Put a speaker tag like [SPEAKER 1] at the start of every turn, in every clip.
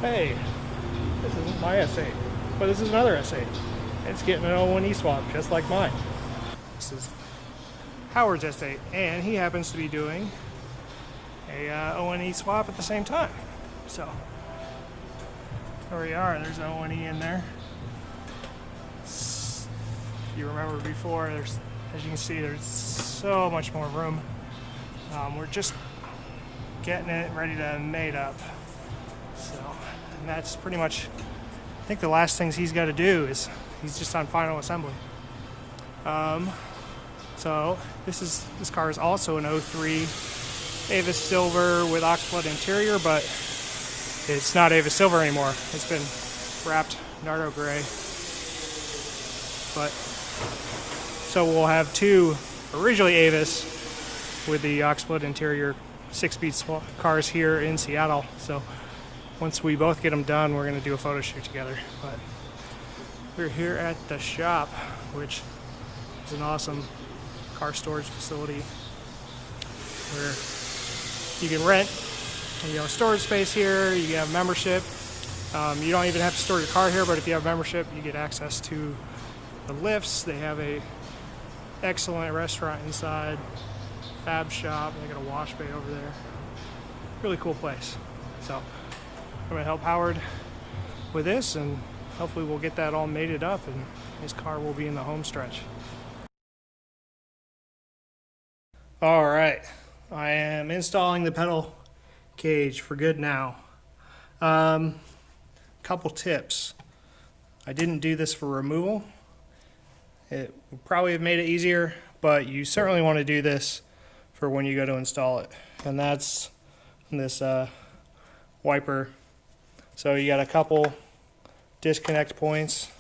[SPEAKER 1] Hey, this isn't my S8, but this is another S8. It's getting an O1E swap just like mine. This is Howard's S8, and he happens to be doing a O1E swap at the same time. So there we are. There's O1E in there. You remember before, as you can see, there's so much more room. We're just getting it ready to mate up. So, and that's pretty much, I think the last things he's got to do is he's just on final assembly. So this car is also an 03 Avis Silver with oxblood interior, but it's not Avis Silver anymore. It's been wrapped Nardo Gray. But so we'll have two originally Avis with the oxblood interior 6-speed cars here in Seattle. So once we both get them done, we're going to do a photo shoot together. But we're here at the shop, which is an awesome car storage facility where you can rent, storage space here. You can have membership. You don't even have to store your car here, but if you have membership, you get access to the lifts. They have a excellent restaurant inside, fab shop. They got a wash bay over there. Really cool place. So I'm going to help Howard with this, and hopefully we'll get that all mated up and his car will be in the home stretch. All right, I am installing the pedal cage for good now. Couple tips. I didn't do this for removal. It would probably have made it easier, but you certainly want to do this for when you go to install it. And that's this wiper. So you got a couple disconnect points,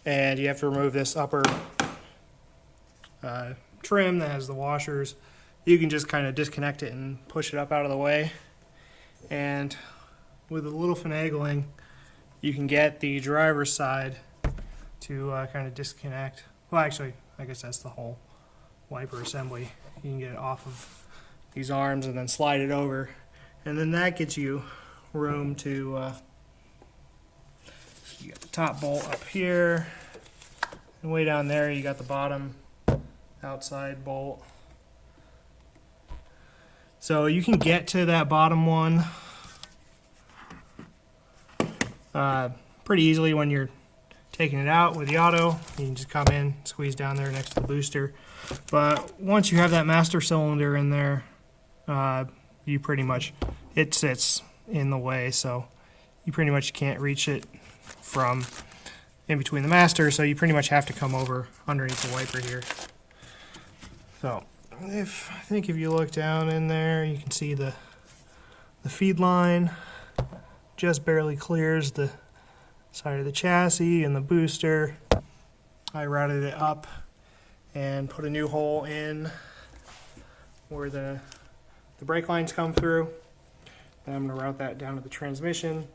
[SPEAKER 1] and you have to remove this upper trim that has the washers. You can just kind of disconnect it and push it up out of the way. And with a little finagling, you can get the driver's side to kind of disconnect. Well, actually, I guess that's the whole wiper assembly. You can get it off of these arms and then slide it over, and then that gets you room to you got the top bolt up here, and way down there you got the bottom outside bolt. So you can get to that bottom one pretty easily when you're taking it out with the auto. You can just come in, squeeze down there next to the booster. But once you have that master cylinder in there, you pretty much, it sits in the way, so you pretty much can't reach it from in between the master, so you pretty much have to come over underneath the wiper here. So I think if you look down in there, you can see the feed line just barely clears the side of the chassis and the booster. I routed it up and put a new hole in where the brake lines come through. Then I'm going to route that down to the transmission.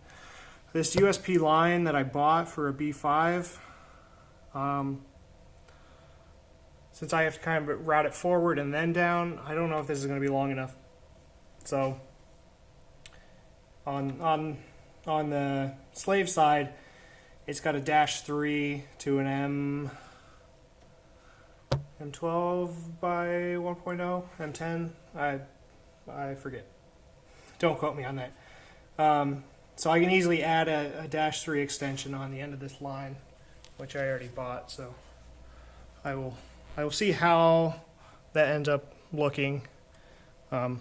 [SPEAKER 1] This USP line that I bought for a B5, since I have to kind of route it forward and then down, I don't know if this is going to be long enough. So on the slave side, it's got a -3 to an M12 by 1.0, M10. I forget. Don't quote me on that. So I can easily add a -3 extension on the end of this line, which I already bought. So I will see how that ends up looking. I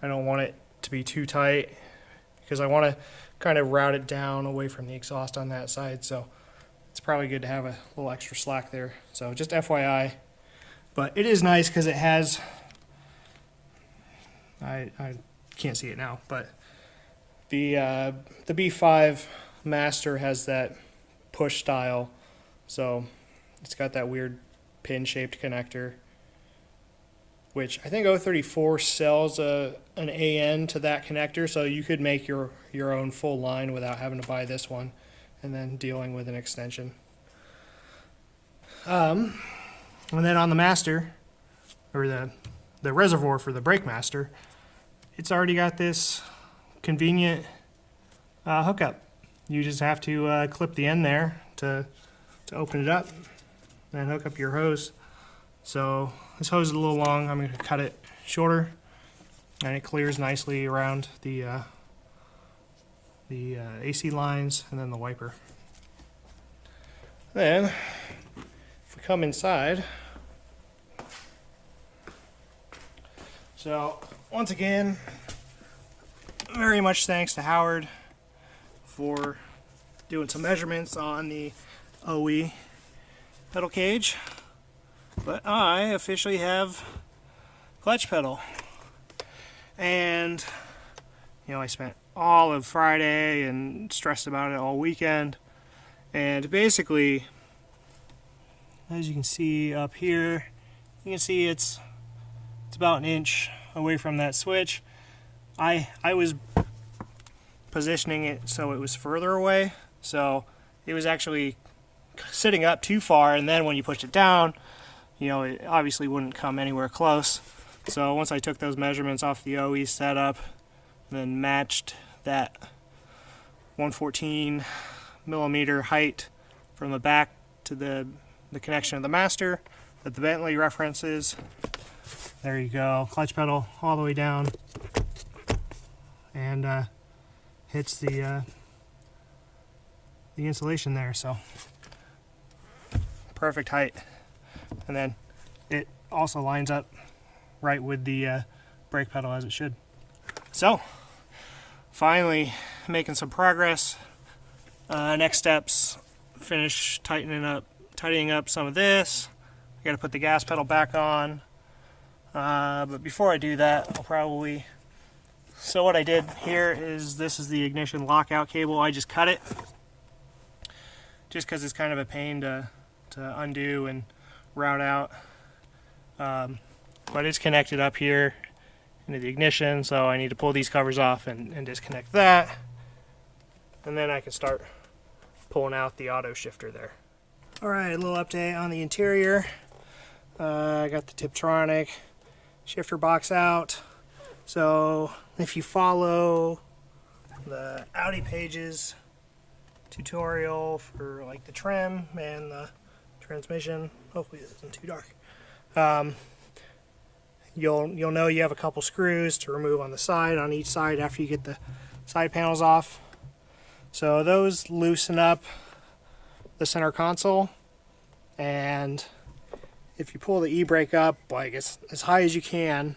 [SPEAKER 1] don't want it to be too tight because I want to kind of route it down away from the exhaust on that side. So it's probably good to have a little extra slack there. So just FYI. But it is nice because it has, I can't see it now, but the B5 Master has that push style. So it's got that weird pin-shaped connector, which I think 034 sells an AN to that connector, so you could make your own full line without having to buy this one and then dealing with an extension. And then on the Master, or the reservoir for the brake Master, it's already got this convenient hookup. You just have to clip the end there to open it up and hook up your hose. So this hose is a little long. I'm going to cut it shorter, and it clears nicely around the AC lines and then the wiper. Then, if we come inside, so once again, very much thanks to Howard for doing some measurements on the OE pedal cage, but I officially have clutch pedal. And you know, I spent all of Friday and stressed about it all weekend, and basically, as you can see up here, you can see it's about an inch away from that switch. I was positioning it so it was further away, so it was actually sitting up too far, and then when you pushed it down, you know, it obviously wouldn't come anywhere close. So once I took those measurements off the OE setup, then matched that 114 millimeter height from the back to the connection of the master that the Bentley references. There you go, clutch pedal all the way down, and hits the insulation there, so perfect height. And then it also lines up right with the brake pedal as it should. So finally making some progress. Next steps, finish tightening up some of this. I gotta put the gas pedal back on, but before I do that, so what I did here is, this is the ignition lockout cable. I just cut it just because it's kind of a pain to undo and route out, but it's connected up here into the ignition, so I need to pull these covers off and disconnect that, and then I can start pulling out the auto shifter there. Alright, a little update on the interior. I got the Tiptronic shifter box out. So if you follow the Audi pages tutorial for like the trim and the transmission, hopefully this isn't too dark, you'll know you have a couple screws to remove on the side, on each side, after you get the side panels off. So those loosen up the center console, and if you pull the e-brake up like as high as you can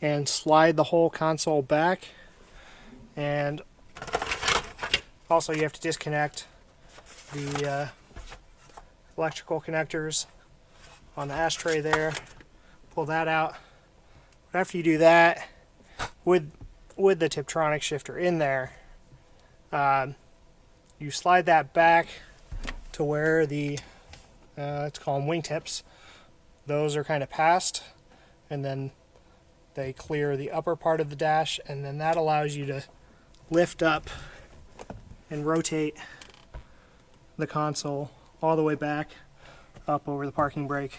[SPEAKER 1] and slide the whole console back, and also you have to disconnect the electrical connectors on the ashtray there, pull that out. But after you do that, with the Tiptronic shifter in there, you slide that back to where the let's call them wingtips. Those are kind of past, and then they clear the upper part of the dash, and then that allows you to lift up and rotate the console all the way back up over the parking brake.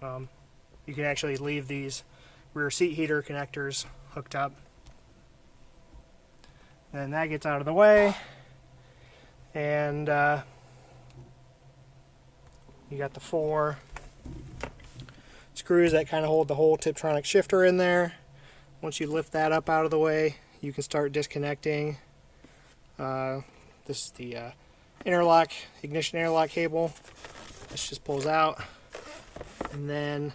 [SPEAKER 1] You can actually leave these rear seat heater connectors hooked up, and that gets out of the way, and you got the 4 screws that kind of hold the whole Tiptronic shifter in there. Once you lift that up out of the way, you can start disconnecting. This is the ignition interlock cable. This just pulls out, and then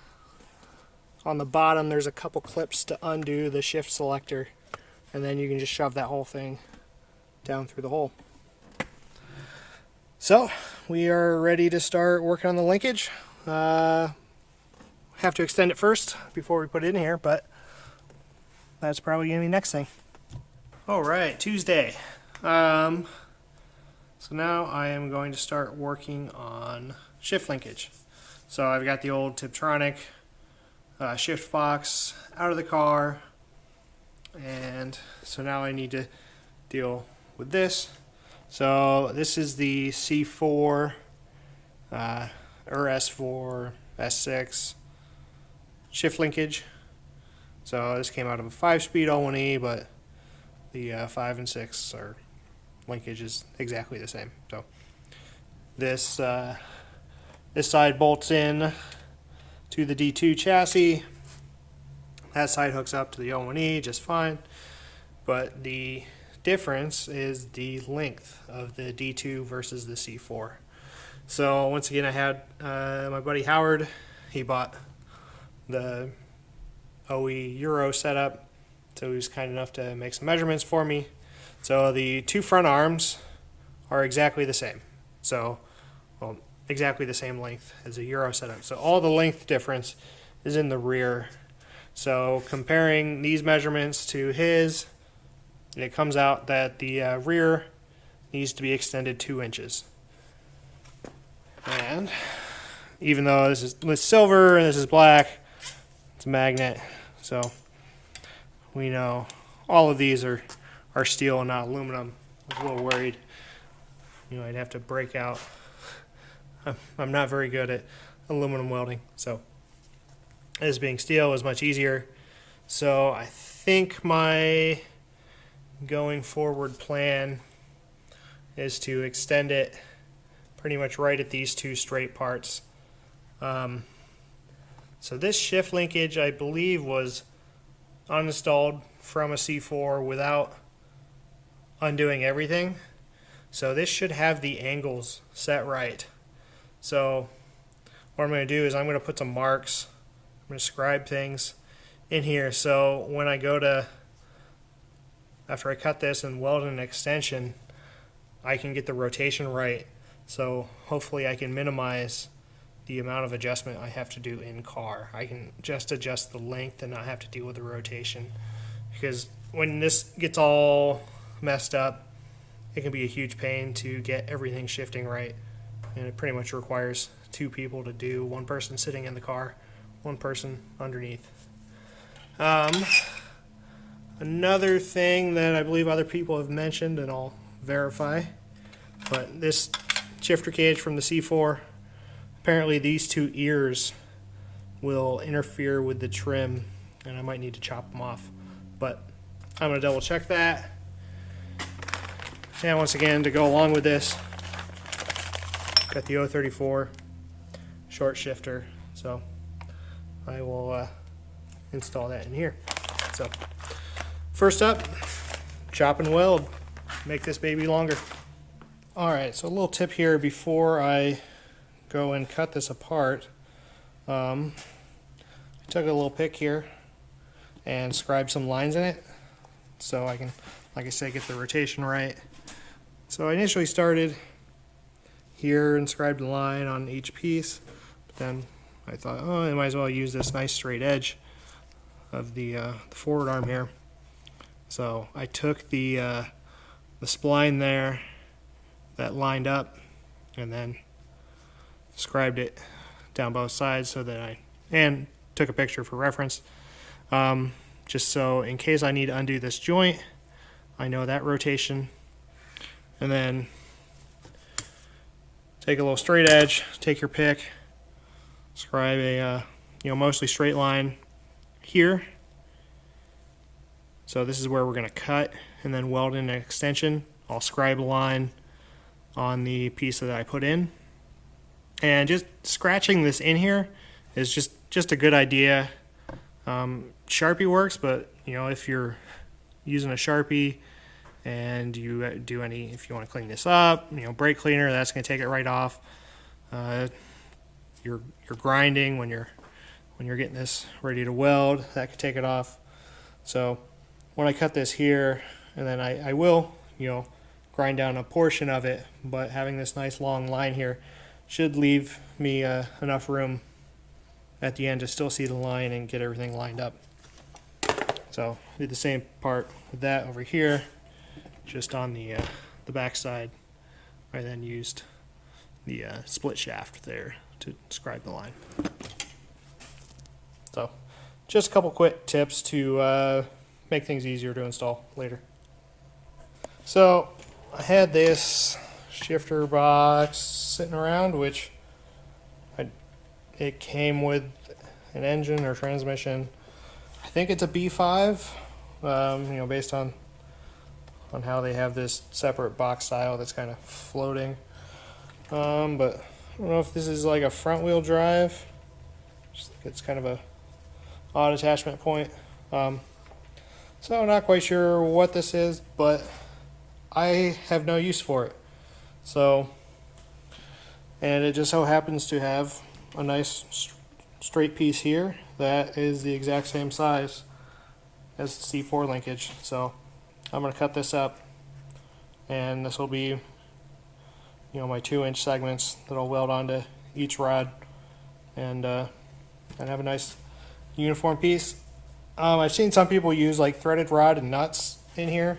[SPEAKER 1] on the bottom there's a couple clips to undo the shift selector, and then you can just shove that whole thing down through the hole. So we are ready to start working on the linkage. Have to extend it first before we put it in here, but that's probably gonna be next thing. All right, Tuesday. So now I am going to start working on shift linkage. So I've got the old Tiptronic shift box out of the car, and so now I need to deal with this. So this is the C4 UrS4 S6 Shift Linkage. So this came out of a 5-speed O1E, but The 5 and 6 are linkage is exactly the same. So this this side bolts in to the D2 chassis. That side hooks up to the O1E just fine, but the difference is the length of the D2 versus the C4. So once again, I had my buddy Howard. He bought the OE Euro setup, so he was kind enough to make some measurements for me. So the two front arms are exactly the same. So, well, exactly the same length as a Euro setup. So all the length difference is in the rear. So comparing these measurements to his, it comes out that the rear needs to be extended 2 inches. And even though this is silver and this is black, it's a magnet. So we know all of these are steel and not aluminum. I was a little worried, you know, I'd have to break out. I'm not very good at aluminum welding, so this being steel is much easier. So I think my going forward plan is to extend it pretty much right at these two straight parts. So this shift linkage, I believe, was uninstalled from a C4 without undoing everything. So this should have the angles set right. So what I'm going to do is I'm going to put some marks. I'm going to scribe things in here, so when I go to, after I cut this and weld an extension, I can get the rotation right. So hopefully I can minimize the amount of adjustment I have to do in car. I can just adjust the length and not have to deal with the rotation. Because when this gets all messed up, it can be a huge pain to get everything shifting right. And it pretty much requires 2 people to do, 1 person sitting in the car, 1 person underneath. Another thing that I believe other people have mentioned, and I'll verify, but this shifter cage from the C4, apparently these 2 ears will interfere with the trim, and I might need to chop them off, but I'm going to double check that. And once again, to go along with this, got the 034 short shifter, so I will install that in here. So first up, chop and weld, make this baby longer. Alright, so a little tip here before I go and cut this apart. I took a little pick here and scribed some lines in it so I can, like I said, get the rotation right. So I initially started here and scribed a line on each piece, but then I thought, oh, I might as well use this nice straight edge of the forward arm here. So I took the spline there that lined up and then scribed it down both sides so that and took a picture for reference, just so in case I need to undo this joint, I know that rotation. And then take a little straight edge, take your pick, scribe a mostly straight line here. So this is where we're going to cut and then weld in an extension. I'll scribe a line on the piece that I put in. And just scratching this in here is just a good idea. Sharpie works, but if you're using a Sharpie and you do if you want to clean this up, brake cleaner, that's going to take it right off. You're grinding when you're getting this ready to weld, that could take it off. So when I cut this here, and then I will grind down a portion of it, but having this nice long line here should leave me enough room at the end to still see the line and get everything lined up. So I did the same part with that over here, just on the back side. I then used the split shaft there to scribe the line. So just a couple quick tips to make things easier to install later. So I had this shifter box sitting around, which it came with an engine or transmission. I think it's a B5, based on on how they have this separate box style that's kind of floating. But I don't know if this is like a front wheel drive. It's kind of a odd attachment point. So I'm not quite sure what this is, but I have no use for it. So, and it just so happens to have a nice straight piece here that is the exact same size as the C4 linkage. So I'm going to cut this up, and this will be, you know, my 2-inch segments that I'll weld onto each rod, and have a nice uniform piece. I've seen some people use like threaded rod and nuts in here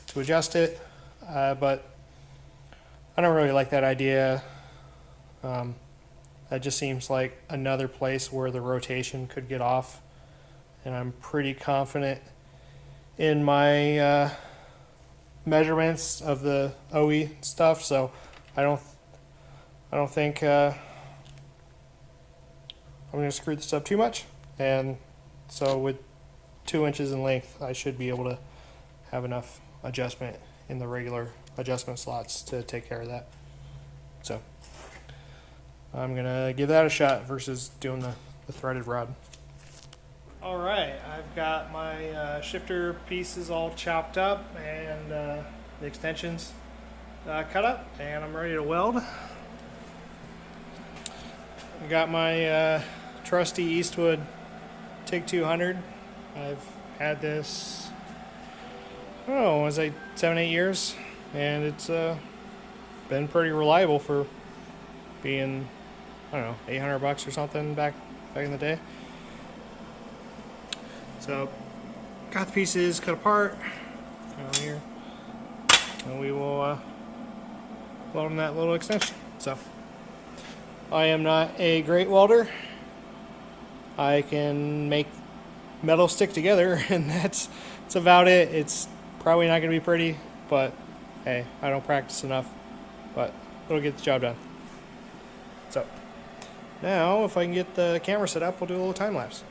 [SPEAKER 1] to adjust it, but I don't really like that idea. That just seems like another place where the rotation could get off, and I'm pretty confident in my measurements of the OE stuff, so I don't think I'm going to screw this up too much. And so with 2 inches in length, I should be able to have enough adjustment in the regular adjustment slots to take care of that. So I'm gonna give that a shot versus doing the threaded rod. All right, I've got my shifter pieces all chopped up and the extensions cut up, and I'm ready to weld. I got my trusty Eastwood TIG 200. I've had this, I don't know, it was like 7-8 years, and it's been pretty reliable for being, I don't know, $800 or something back in the day. So got the pieces cut apart down here, and we will weld them that little extension. So I am not a great welder. I can make metal stick together, and that's about it. It's probably not going to be pretty, but hey, I don't practice enough, but it'll get the job done. So now if I can get the camera set up, we'll do a little time lapse.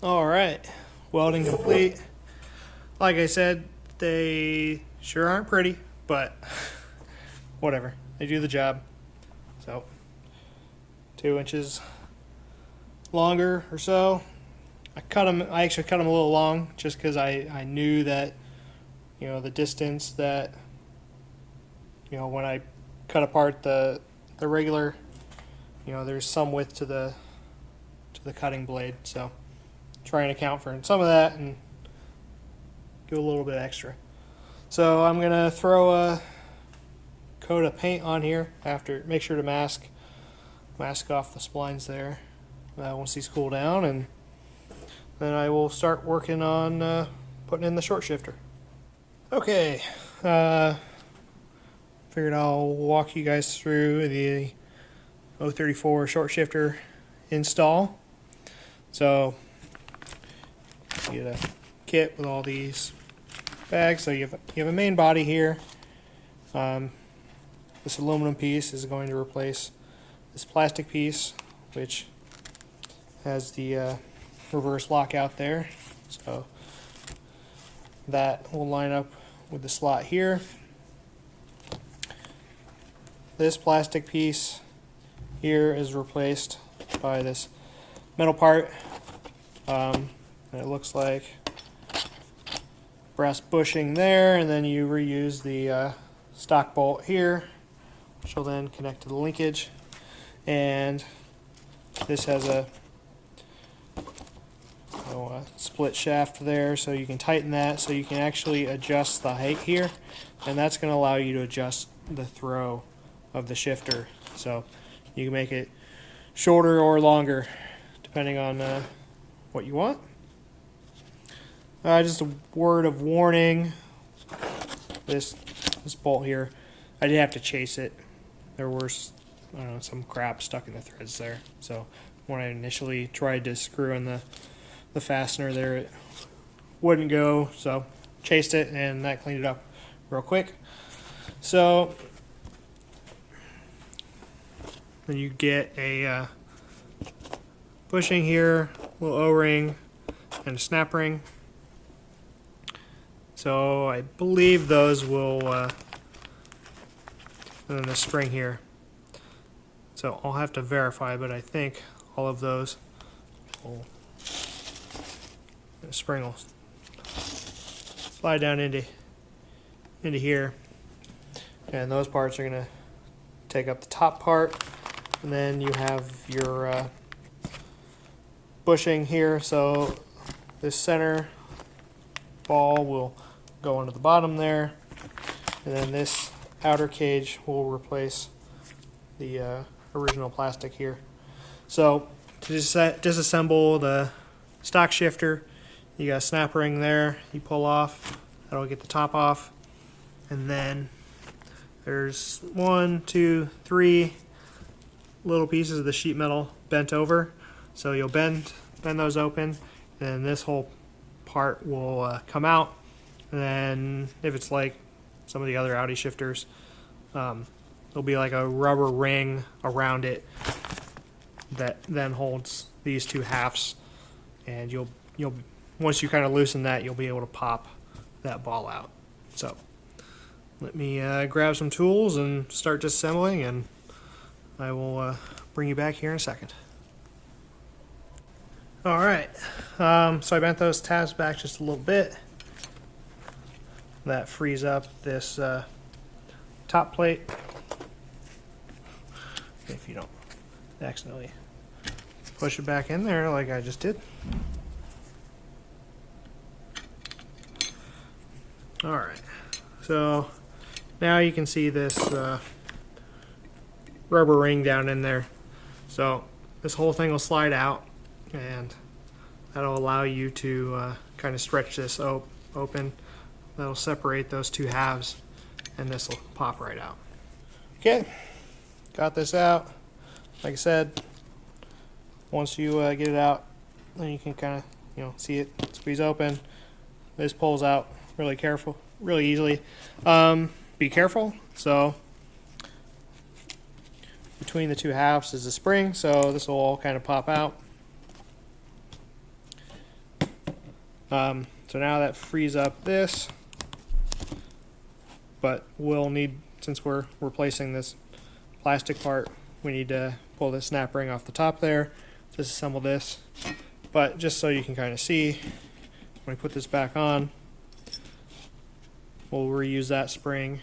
[SPEAKER 1] Alright, welding complete. Like I said, they sure aren't pretty, but whatever, they do the job. So 2 inches longer or so. I actually cut them a little long just because I knew that, you know, the distance that, you know, when I cut apart the regular, you know, there's some width to the cutting blade, so try and account for some of that and do a little bit extra. So I'm gonna throw a coat of paint on here after. Make sure to mask off the splines there once these cool down, and then I will start working on putting in the short shifter. Okay, figured I'll walk you guys through the 034 short shifter install. So you get a kit with all these bags. So you have a main body here. This aluminum piece is going to replace this plastic piece, which has the reverse lockout there. So that will line up with the slot here. This plastic piece here is replaced by this metal part. And it looks like brass bushing there, and then you reuse the stock bolt here, which will then connect to the linkage. And this has a split shaft there, so you can tighten that so you can actually adjust the height here, and that's going to allow you to adjust the throw of the shifter. So you can make it shorter or longer depending on what you want. Just a word of warning, this bolt here, I did have to chase it. There was, I don't know, some crap stuck in the threads there. So when I initially tried to screw in the fastener there, it wouldn't go. So chased it, and that cleaned it up real quick. So then you get a bushing here, little O-ring, and a snap ring. So I believe those will, and then the spring here. So I'll have to verify, but I think all of those will, the spring will slide down into here, and those parts are going to take up the top part, and then you have your bushing here. So this center ball will go into the bottom there, and then this outer cage will replace the original plastic here. So to disassemble the stock shifter, you got a snap ring there, you pull off, that'll get the top off, and then there's 1, 2, 3 little pieces of the sheet metal bent over. So you'll bend those open, and then this whole part will come out. And then if it's like some of the other Audi shifters, there'll be like a rubber ring around it that then holds these two halves, and you'll once you kind of loosen that, you'll be able to pop that ball out. So let me grab some tools and start disassembling, and I will bring you back here in a second. Alright, so I bent those tabs back just a little bit. That frees up this top plate, if you don't accidentally push it back in there like I just did. Alright, so now you can see this rubber ring down in there. So this whole thing will slide out, and that'll allow you to kind of stretch this open. That'll separate those two halves, and this will pop right out. Okay, got this out. Like I said, once you get it out, then you can kind of see it squeeze open. This pulls out really easily. Be careful. So between the two halves is a spring, so this will all kind of pop out. So now that frees up this, but we'll need, since we're replacing this plastic part, we need to pull the snap ring off the top there, disassemble this. But just so you can kind of see, when we put this back on, we'll reuse that spring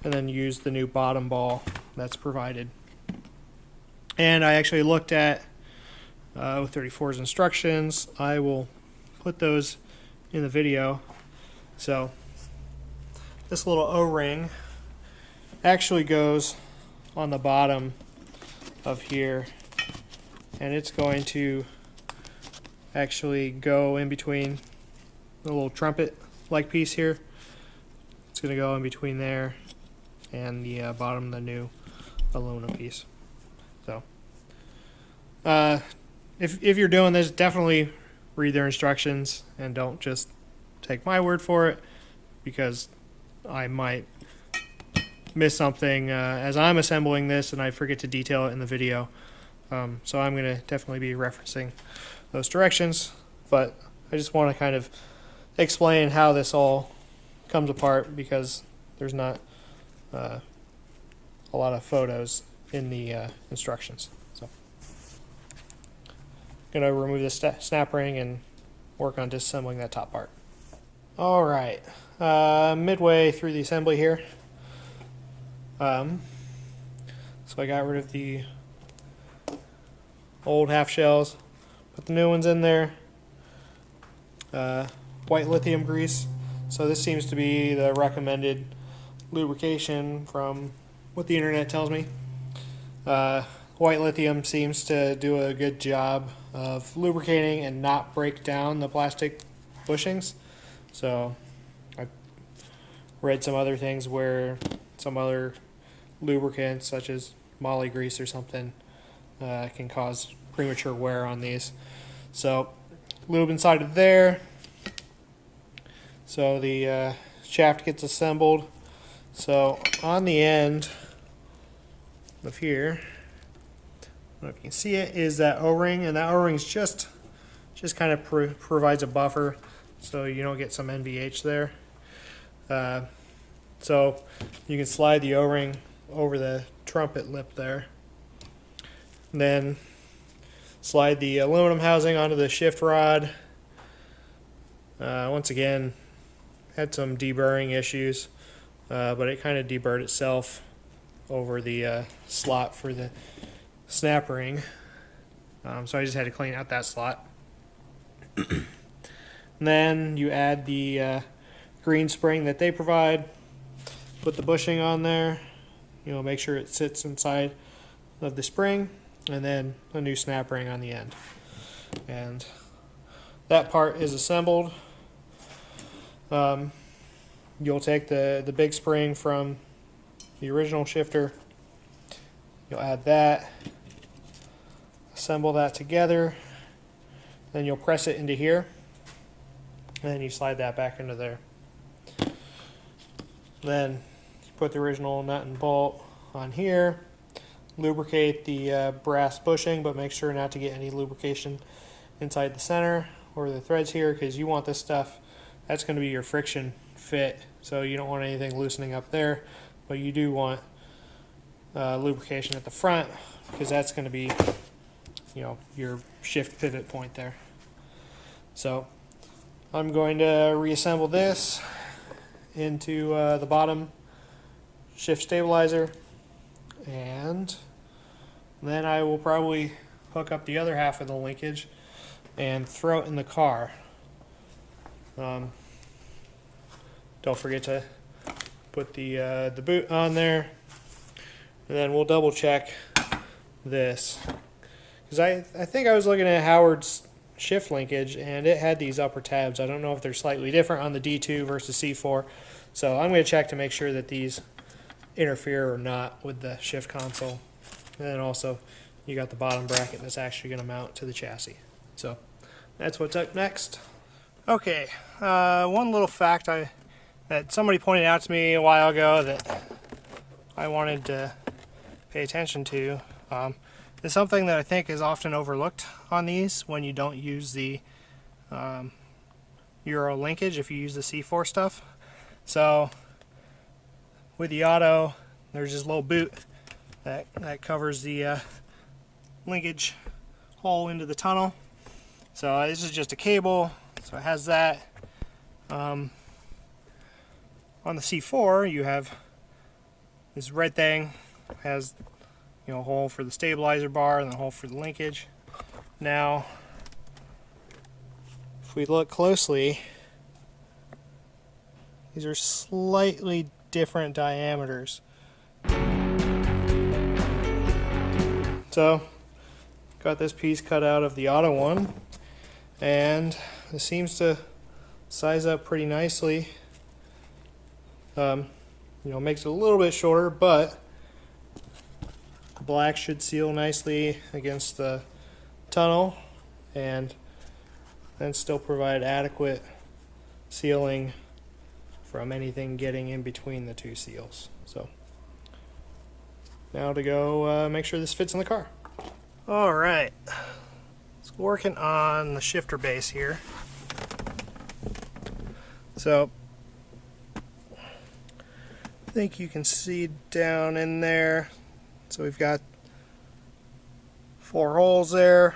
[SPEAKER 1] and then use the new bottom ball that's provided. And I actually looked at 034's instructions. I will put those in the video. So this little O-ring actually goes on the bottom of here, and it's going to actually go in between the little trumpet like piece here. It's going to go in between there and the bottom of the new aluminum piece. So if you're doing this, definitely read their instructions and don't just take my word for it, because I might miss something as I'm assembling this and I forget to detail it in the video. So I'm going to definitely be referencing those directions, but I just want to kind of explain how this all comes apart, because there's not a lot of photos in the instructions. So I'm going to remove this snap ring and work on disassembling that top part. Alright, midway through the assembly here. So I got rid of the old half shells, put the new ones in there. White lithium grease. So this seems to be the recommended lubrication from what the internet tells me. White lithium seems to do a good job of lubricating and not break down the plastic bushings. So I read some other things where some other lubricants, such as moly grease or something, can cause premature wear on these. So lube inside of there. So the shaft gets assembled. So on the end of here, I don't know if you can see it, is that O-ring, and that O-ring is just kind of provides a buffer so you don't get some NVH there. So you can slide the O-ring over the trumpet lip there. And then slide the aluminum housing onto the shift rod. Once again, had some deburring issues, but it kind of deburred itself over the slot for the snap ring. So I just had to clean out that slot. And then you add the green spring that they provide. Put the bushing on there. You know, make sure it sits inside of the spring, and then a new snap ring on the end. And that part is assembled. You'll take the big spring from the original shifter. You'll add that. Assemble that together. Then you'll press it into here. And then you slide that back into there. Then you put the original nut and bolt on here. Lubricate the brass bushing, but make sure not to get any lubrication inside the center or the threads here, because you want this stuff, that's going to be your friction fit, so you don't want anything loosening up there, but you do want lubrication at the front, because that's going to be, you know, your shift pivot point there. So I'm going to reassemble this into the bottom shift stabilizer, and then I will probably hook up the other half of the linkage and throw it in the car. Don't forget to put the boot on there, and then we'll double check this, because I think I was looking at Howard's shift linkage and it had these upper tabs. I don't know if they're slightly different on the D2 versus C4, so I'm going to check to make sure that these interfere or not with the shift console. And then also you got the bottom bracket that's actually going to mount to the chassis. So that's what's up next. Okay, one little fact that somebody pointed out to me a while ago that I wanted to pay attention to is something that I think is often overlooked on these when you don't use the Euro linkage, if you use the C4 stuff. So with the auto, there's this little boot that covers the linkage hole into the tunnel. So this is just a cable, so it has that. On the C4, you have this red thing, has, you know, a hole for the stabilizer bar and a hole for the linkage. Now, if we look closely, these are slightly different diameters. So, got this piece cut out of the auto one, and it seems to size up pretty nicely. You know, makes it a little bit shorter, but the black should seal nicely against the tunnel, and then still provide adequate sealing from anything getting in between the two seals. So now to go make sure this fits in the car. Alright, so working on the shifter base here. So I think you can see down in there, so we've got 4 holes there.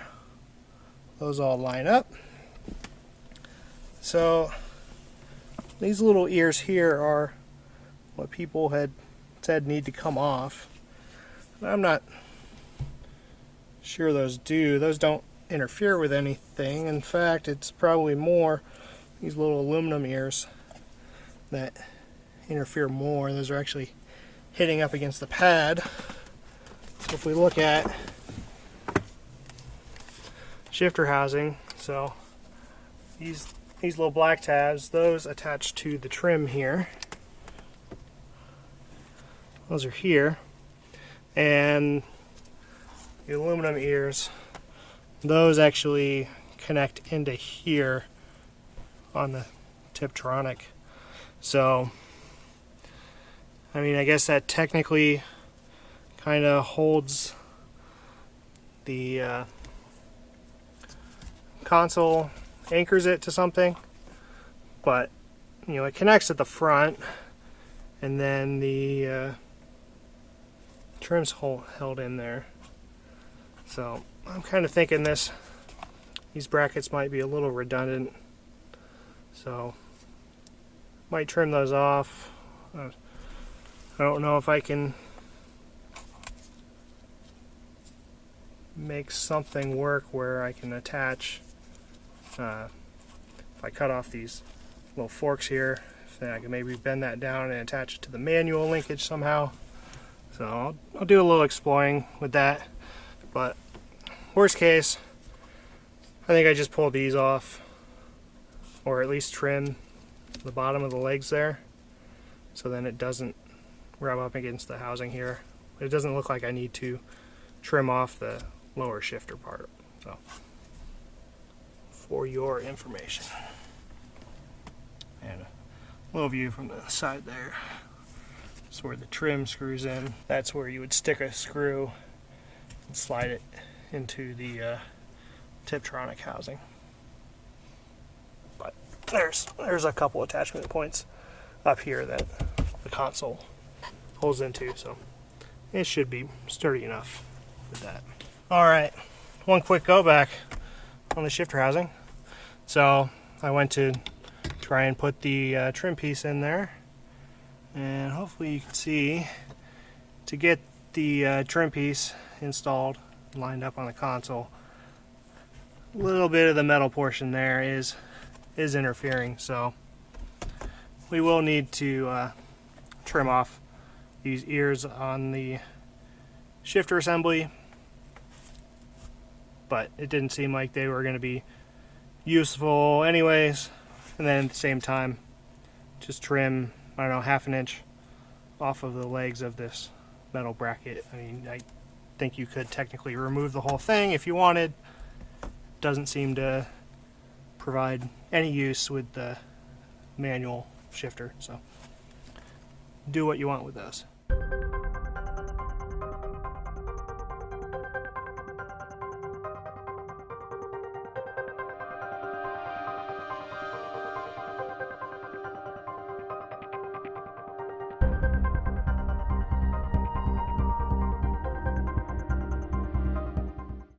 [SPEAKER 1] Those all line up. So these little ears here are what people had said need to come off. I'm not sure those do. Those don't interfere with anything. In fact, it's probably more these little aluminum ears that interfere more. Those are actually hitting up against the pad. So if we look at shifter housing, so these little black tabs, those attach to the trim here. those are here, and the aluminum ears, those actually connect into here on the Tiptronic. So I mean, I guess that technically kind of holds the console, anchors it to something, but you know, it connects at the front, and then the trim's held in there. So I'm kind of thinking these brackets might be a little redundant, so might trim those off. I don't know if I can make something work where I can attach, if I cut off these little forks here, then I can maybe bend that down and attach it to the manual linkage somehow. So I'll do a little exploring with that, but worst case, I think I just pull these off, or at least trim the bottom of the legs there, so then it doesn't rub up against the housing here. It doesn't look like I need to trim off the lower shifter part. So, for your information. And a little view from the side there. That's where the trim screws in. That's where you would stick a screw and slide it into the Tiptronic housing. But there's a couple attachment points up here that the console holds into, so it should be sturdy enough with that. Alright, one quick go back on the shifter housing. So I went to try and put the trim piece in there, and hopefully you can see, to get the trim piece installed, lined up on the console, a little bit of the metal portion there is interfering, so we will need to trim off these ears on the shifter assembly, but it didn't seem like they were going to be useful anyways. And then at the same time, just trim, I don't know, 1/2 inch off of the legs of this metal bracket. I mean, I think you could technically remove the whole thing if you wanted. Doesn't seem to provide any use with the manual shifter, so do what you want with those.